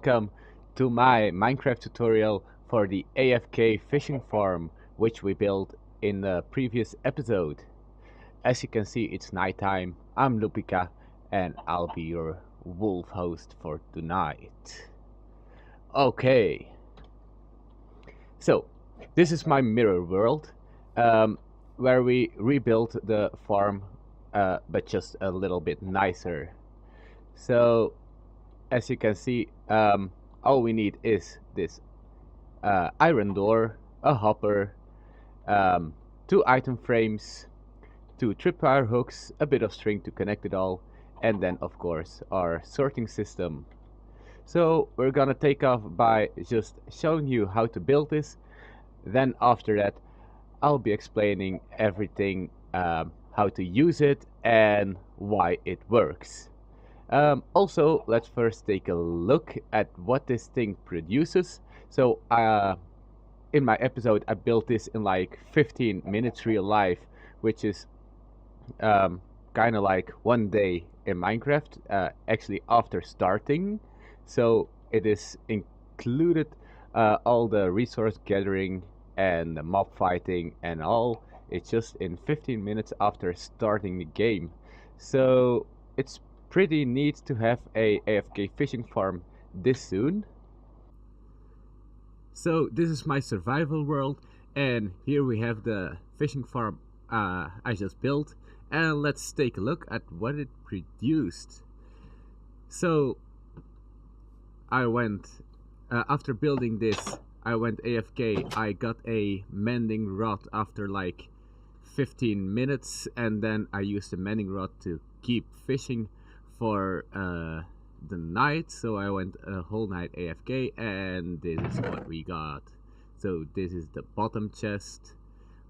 welcome to my Minecraft tutorial for the AFK fishing farm, which we built in the previous episode. As you can see, it's nighttime. I'm Loupicraft, and I'll be your wolf host for tonight. Okay, so this is my mirror world, where we rebuilt the farm, but just a little bit nicer. So as you can see, all we need is this iron door, a hopper, 2 item frames, 2 tripwire hooks, a bit of string to connect it all, and then of course our sorting system. So we're gonna take off by just showing you how to build this. Then after that I'll be explaining everything, how to use it and why it works. Also, let's first take a look at what this thing produces. So, in my episode, I built this in like 15 minutes real life, which is kind of like one day in Minecraft, actually after starting. So, it is included all the resource gathering and the mob fighting and all. It's just in 15 minutes after starting the game. So, it's pretty neat to have a AFK fishing farm this soon. So this is my survival world, and here we have the fishing farm I just built, and let's take a look at what it produced. So I went, after building this, I went AFK. I got a mending rod after like 15 minutes, and then I used the mending rod to keep fishing for the night. So I went a whole night AFK, and this is what we got. So this is the bottom chest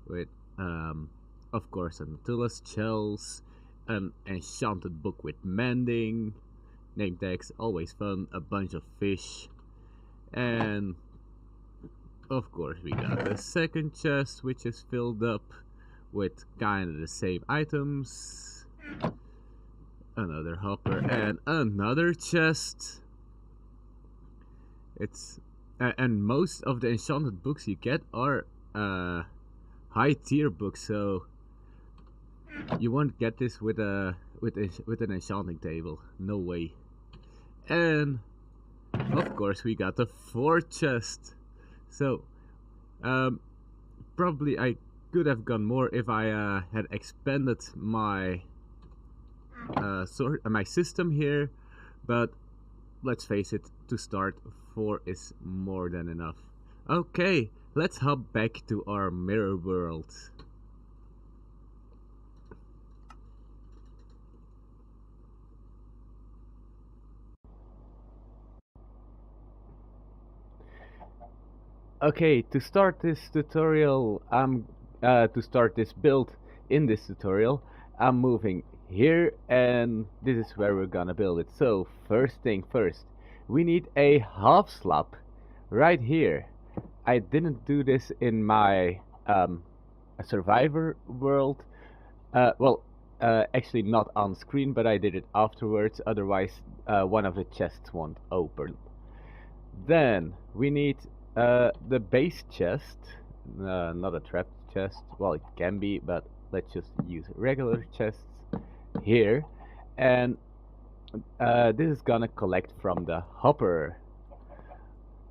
with of course an Nautilus shells, an enchanted book with mending, name tags, always fun, a bunch of fish, and of course we got the second chest, which is filled up with kind of the same items, another hopper, and another chest. It's and most of the enchanted books you get are high tier books, so you won't get this with an enchanting table, no way. And of course we got the fourth chest. So probably I could have gone more if I had expanded my my system here, but let's face it, to start 4 is more than enough. Okay, let's hop back to our mirror world. Okay, to start this tutorial, to start this build in this tutorial, I'm moving here, and this is where we're gonna build it. So first thing first, we need a half slab right here. I didn't do this in my survivor world. Actually not on screen, but I did it afterwards. Otherwise, one of the chests won't open. Then we need the base chest, not a trap chest. Well, it can be, but let's just use regular chests here. And this is gonna collect from the hopper.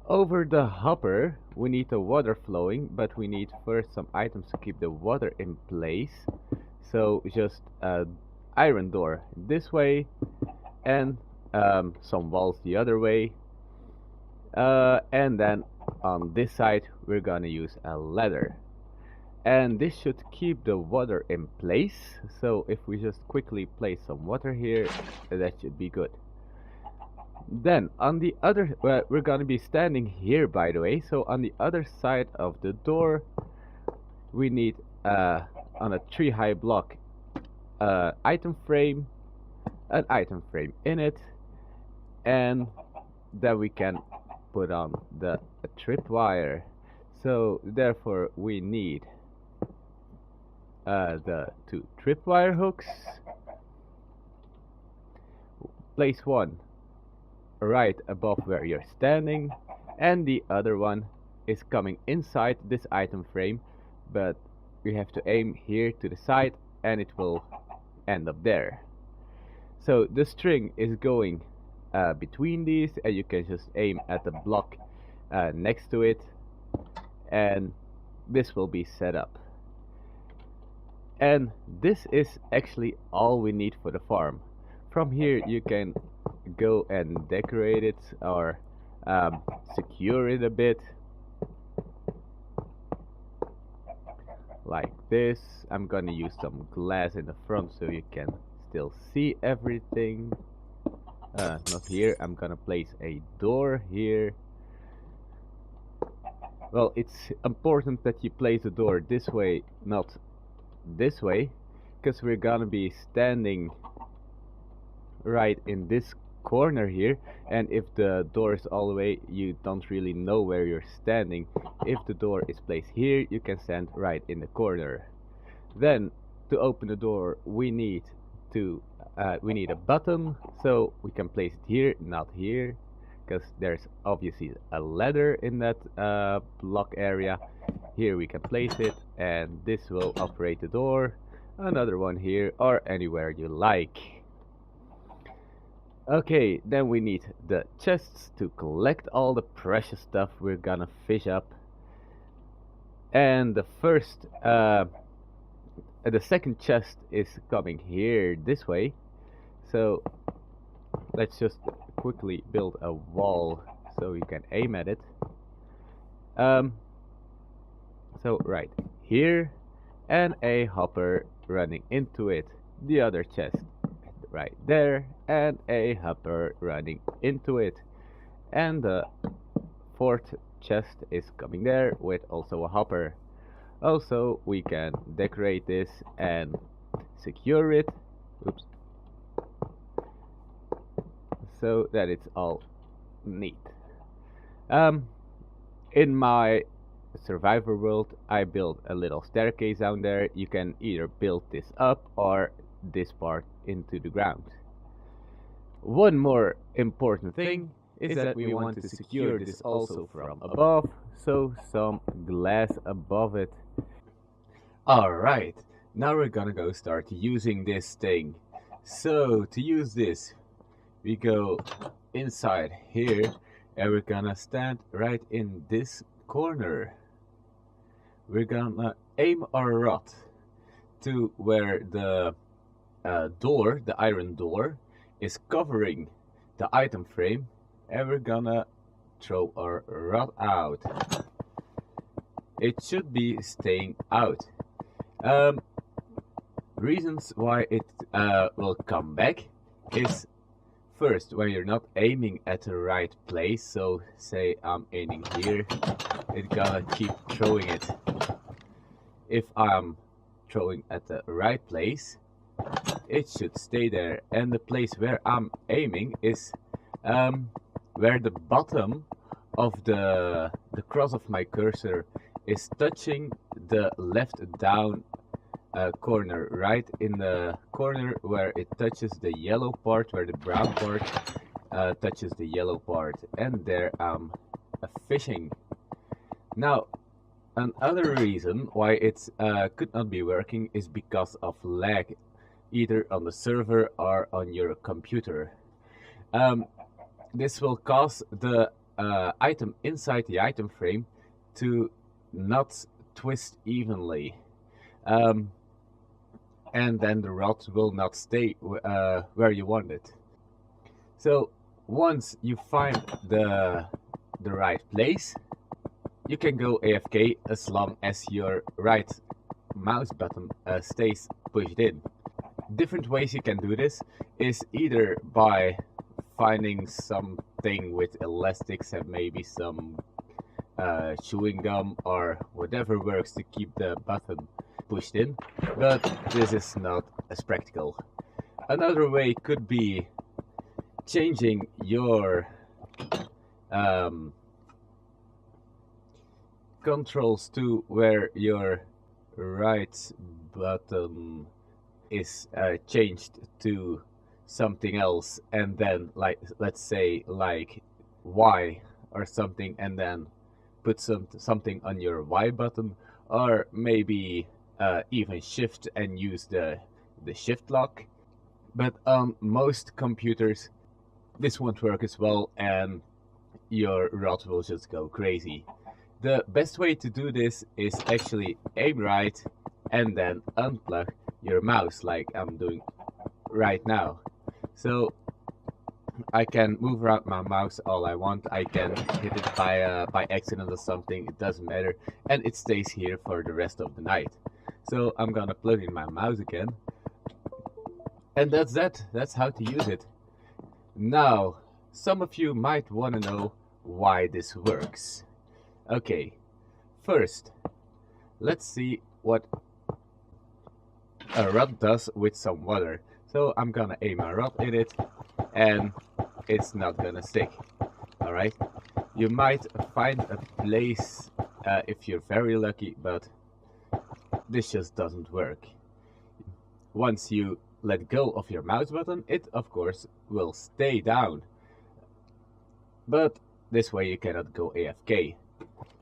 Over the hopper, we need the water flowing, but we need first some items to keep the water in place. So just iron door this way, and some walls the other way. And then on this side we're gonna use a ladder, and this should keep the water in place. So if we just quickly place some water here, that should be good. Then on the other, we're gonna be standing here, by the way, so on the other side of the door we need on a 3-high block item frame, an item frame in it, and then we can put on the tripwire. So therefore we need the 2 tripwire hooks. Place one right above where you're standing, and the other one is coming inside this item frame, but you have to aim here to the side and it will end up there. So the string is going between these, and you can just aim at the block next to it, and this will be set up. And this is actually all we need for the farm. From here you can go and decorate it or secure it a bit. Like this. I'm gonna use some glass in the front so you can still see everything. Not here. I'm gonna place a door here. Well, it's important that you place the door this way, not this way, because we're gonna be standing right in this corner here, and if the door is all the way, you don't really know where you're standing. If the door is placed here, you can stand right in the corner. Then to open the door we need a button, so we can place it here, not here, because there's obviously a ladder in that block area. Here we can place it, and this will operate the door. Another one here, or anywhere you like. Okay, then we need the chests to collect all the precious stuff we're gonna fish up. And the second chest is coming here this way. So let's just quickly build a wall so you can aim at it. So right here, and a hopper running into it. The other chest right there, and a hopper running into it. And the fourth chest is coming there with also a hopper. Also, we can decorate this and secure it. Oops. So that it's all neat. In my survivor world, I built a little staircase down there. You can either build this up or this part into the ground. One more important thing is that we want to secure this also from above, so some glass above it. Alright, now we're gonna go start using this thing. So to use this, we go inside here, and we're gonna stand right in this corner. We're gonna aim our rod to where the door, the iron door, is covering the item frame, and we're gonna throw our rod out. It should be staying out. Reasons why it will come back is, first, when you're not aiming at the right place. So say I'm aiming here, it's gonna keep throwing it. If I'm throwing at the right place, it should stay there. And the place where I'm aiming is where the bottom of the cross of my cursor is touching the left down corner, right in the corner where it touches the yellow part, where the brown part touches the yellow part, and there I'm fishing. Now, another reason why it could not be working is because of lag, either on the server or on your computer. This will cause the item inside the item frame to not twist evenly. And then the rod will not stay where you want it. So once you find the right place, you can go AFK as long as your right mouse button stays pushed in. Different ways you can do this is either by finding something with elastics and maybe some chewing gum or whatever works to keep the button pushed in, but this is not as practical. Another way could be changing your controls to where your right button is changed to something else, and then like let's say like Y or something, and then put something on your Y button, or maybe even shift and use the shift lock. But on most computers this won't work as well, and your rod will just go crazy. The best way to do this is actually aim right and then unplug your mouse like I'm doing right now. So I can move around my mouse all I want. I can hit it by accident or something. It doesn't matter, and it stays here for the rest of the night. So I'm gonna plug in my mouse again, and that's that. That's how to use it. Now, some of you might want to know why this works. Okay, first, let's see what a rod does with some water. So I'm gonna aim a rod in it, and it's not gonna stick. Alright, you might find a place if you're very lucky, but this just doesn't work. Once you let go of your mouse button, it of course will stay down, but this way you cannot go AFK.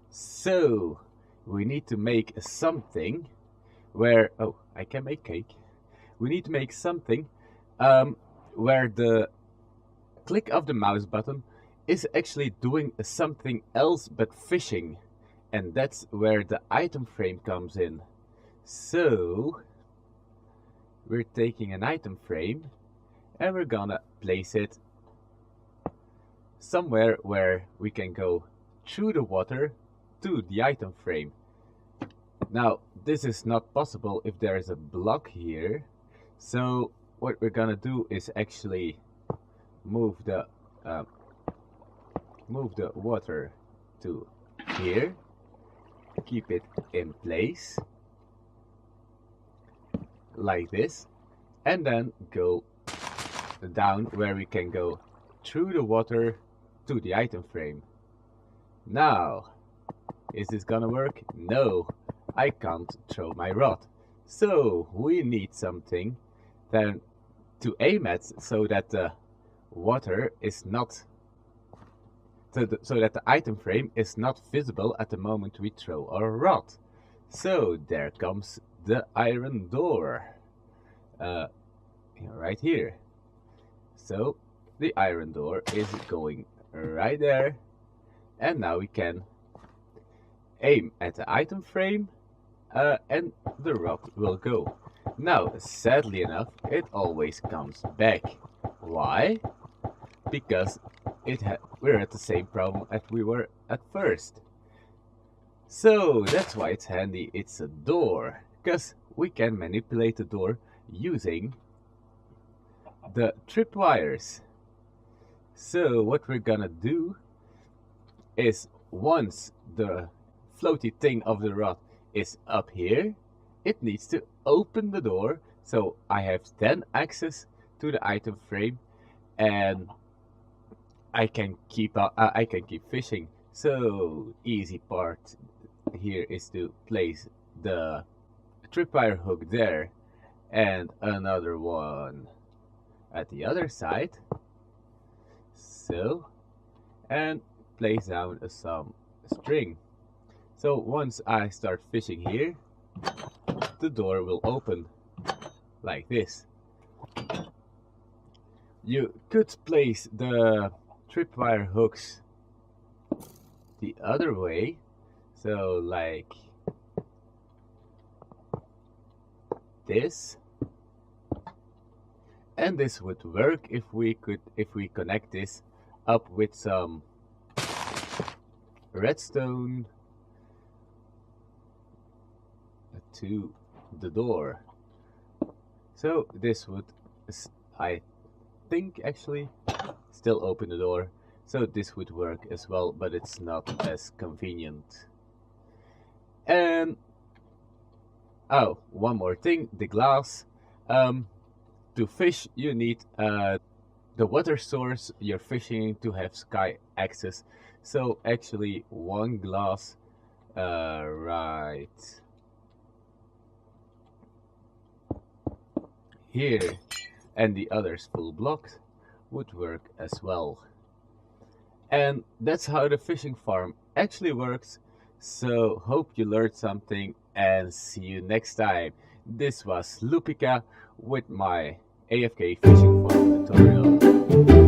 So we need to make something where, oh, I can make cake. We need to make something where the click of the mouse button is actually doing something else but fishing, and that's where the item frame comes in. So we're taking an item frame and we're gonna place it somewhere where we can go through the water to the item frame. Now this is not possible if there is a block here, so what we're gonna do is actually move the water to here, keep it in place like this, and then go down where we can go through the water to the item frame. Now, is this gonna work? No, I can't throw my rod. So we need something then to aim at, so that the water is not, so that the item frame is not visible at the moment we throw our rod. So there comes the iron door, right here. So the iron door is going right there, and now we can aim at the item frame, and the rod will go. Now, sadly enough, it always comes back. Why? Because we're at the same problem as we were at first. So that's why it's handy it's a door, because we can manipulate the door using the tripwires. So what we're gonna do is, once the floaty thing of the rod is up here, it needs to open the door, so I have then access to the item frame, and I can keep fishing. So easy part here is to place the tripwire hook there and another one at the other side, so, and place down some string. So once I start fishing here, the door will open like this. You could place the tripwire hooks the other way, so like this, and this would work if we connect this up with some redstone to the door. So this would, I think, actually still open the door. So this would work as well, but it's not as convenient. And oh, one more thing, the glass. To fish you need the water source you're fishing to have sky access. So actually one glass right here, and the others full blocks would work as well. And that's how the fishing farm actually works. So hope you learned something and see you next time. This was Lupica with my AFK fishing farm tutorial.